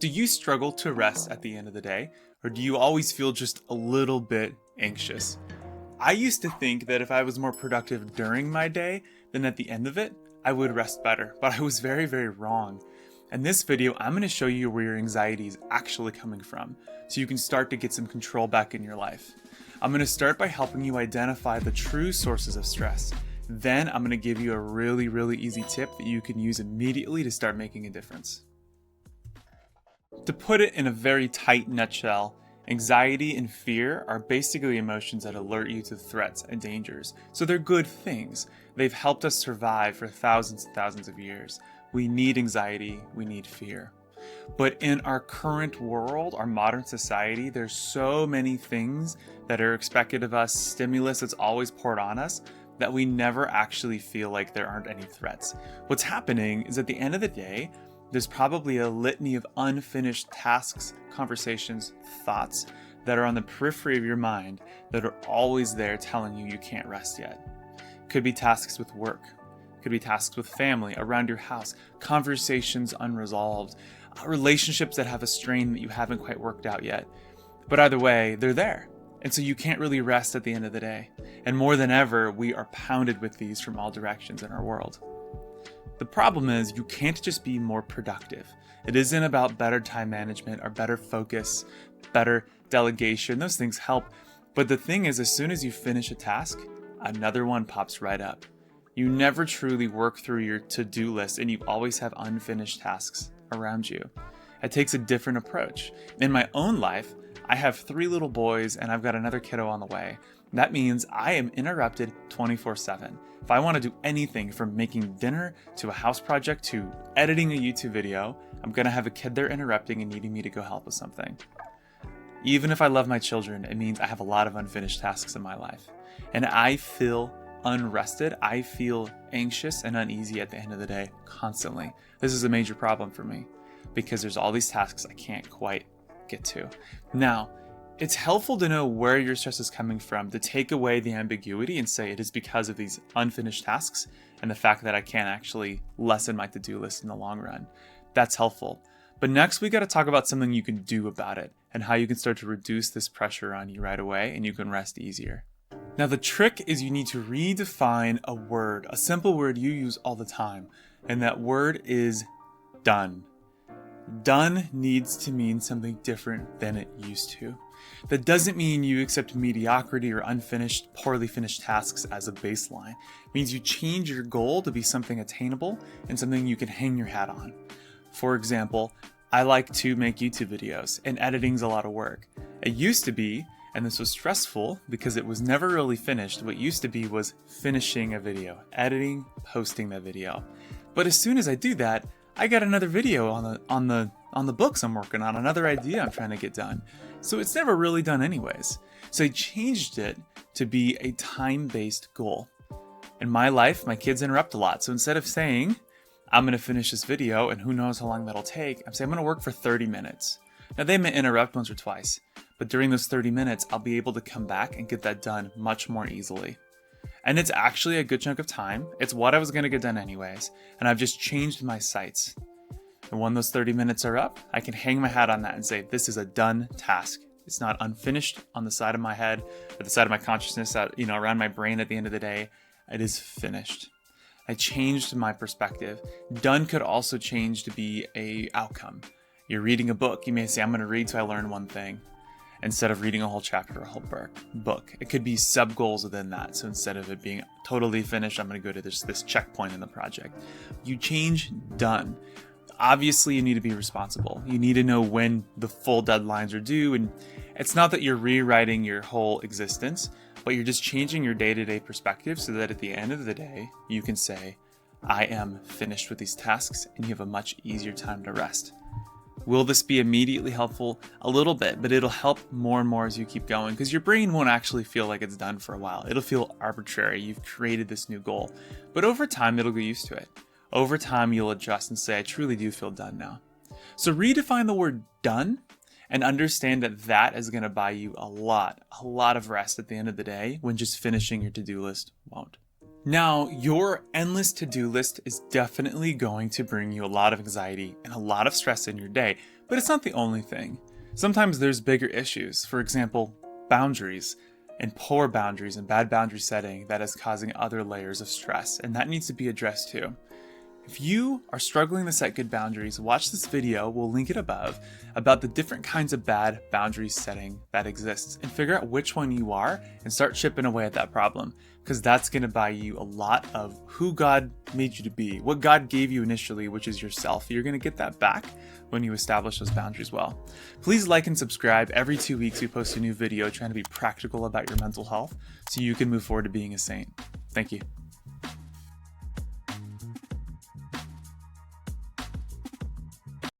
Do you struggle to rest at the end of the day, or do you always feel just a little bit anxious? I used to think that if I was more productive during my day than at the end of it, I would rest better, but I was very, very wrong. In this video, I'm going to show you where your anxiety is actually coming from, so you can start to get some control back in your life. I'm going to start by helping you identify the true sources of stress. Then I'm going to give you a really easy tip that you can use immediately to start making a difference. To put it in a very tight nutshell, anxiety and fear are basically emotions that alert you to threats and dangers. So they're good things. They've helped us survive for thousands and thousands of years. We need anxiety, we need fear. But in our current world, our modern society, there's so many things that are expected of us, stimulus that's always poured on us, that we never actually feel like there aren't any threats. What's happening is at the end of the day, there's probably a litany of unfinished tasks, conversations, thoughts that are on the periphery of your mind that are always there telling you you can't rest yet. Could be tasks with work, could be tasks with family, around your house, conversations unresolved, relationships that have a strain that you haven't quite worked out yet. But either way, they're there. And so you can't really rest at the end of the day. And more than ever, we are pounded with these from all directions in our world. The problem is you can't just be more productive. It isn't about better time management or better focus, better delegation. Those things help. But the thing is, as soon as you finish a task, another one pops right up. You never truly work through your to-do list and you always have unfinished tasks around you. It takes a different approach. In my own life, I have 3 little boys and I've got another kiddo on the way. That means I am interrupted 24/7. If I want to do anything from making dinner to a house project to editing a YouTube video, I'm going to have a kid there interrupting and needing me to go help with something. Even if I love my children, it means I have a lot of unfinished tasks in my life. And I feel unrested. I feel anxious and uneasy at the end of the day constantly. This is a major problem for me because there's all these tasks I can't quite get to. Now, it's helpful to know where your stress is coming from, to take away the ambiguity and say it is because of these unfinished tasks and the fact that I can't actually lessen my to-do list in the long run. That's helpful. But next we got to talk about something you can do about it and how you can start to reduce this pressure on you right away and you can rest easier. Now the trick is you need to redefine a word, a simple word you use all the time, and that word is done. Done needs to mean something different than it used to. That doesn't mean you accept mediocrity or unfinished, poorly finished tasks as a baseline. It means you change your goal to be something attainable and something you can hang your hat on. For example, I like to make YouTube videos, and editing's a lot of work. It used to be, and this was stressful because it was never really finished, what used to be was finishing a video, editing, posting that video. But as soon as I do that, I got another video on the books I'm working on, another idea I'm trying to get done. So it's never really done anyways. So I changed it to be a time-based goal. In my life, my kids interrupt a lot. So instead of saying, I'm going to finish this video and who knows how long that'll take, I'm saying I'm going to work for 30 minutes. Now they may interrupt once or twice, but during those 30 minutes, I'll be able to come back and get that done much more easily. And it's actually a good chunk of time. It's what I was going to get done anyways. And I've just changed my sights. And when those 30 minutes are up, I can hang my hat on that and say, this is a done task. It's not unfinished on the side of my head or the side of my consciousness, around my brain at the end of the day. It is finished. I changed my perspective. Done could also change to be a outcome. You're reading a book. You may say, I'm going to read till I learn one thing, instead of reading a whole chapter or a whole book. It could be sub goals within that. So instead of it being totally finished, I'm going to go to this checkpoint in the project. You change done. Obviously, you need to be responsible. You need to know when the full deadlines are due. And it's not that you're rewriting your whole existence, but you're just changing your day-to-day perspective so that at the end of the day, you can say, I am finished with these tasks, and you have a much easier time to rest. Will this be immediately helpful? A little bit, but it'll help more and more as you keep going because your brain won't actually feel like it's done for a while. It'll feel arbitrary. You've created this new goal, but over time, it'll get used to it. Over time, you'll adjust and say, I truly do feel done now. So redefine the word done and understand that that is going to buy you a lot of rest at the end of the day when just finishing your to-do list won't. Now, your endless to-do list is definitely going to bring you a lot of anxiety and a lot of stress in your day, But it's not the only thing. Sometimes there's bigger issues. For example, boundaries, and poor boundaries and bad boundary setting that is causing other layers of stress, and that needs to be addressed too. If you are struggling to set good boundaries, watch this video, we'll link it above, about the different kinds of bad boundary setting that exists, and figure out which one you are and start chipping away at that problem, because that's going to buy you a lot of who God made you to be, what God gave you initially, which is yourself. You're going to get that back when you establish those boundaries well. Please like and subscribe. Every 2 weeks we post a new video trying to be practical about your mental health so you can move forward to being a saint. Thank you.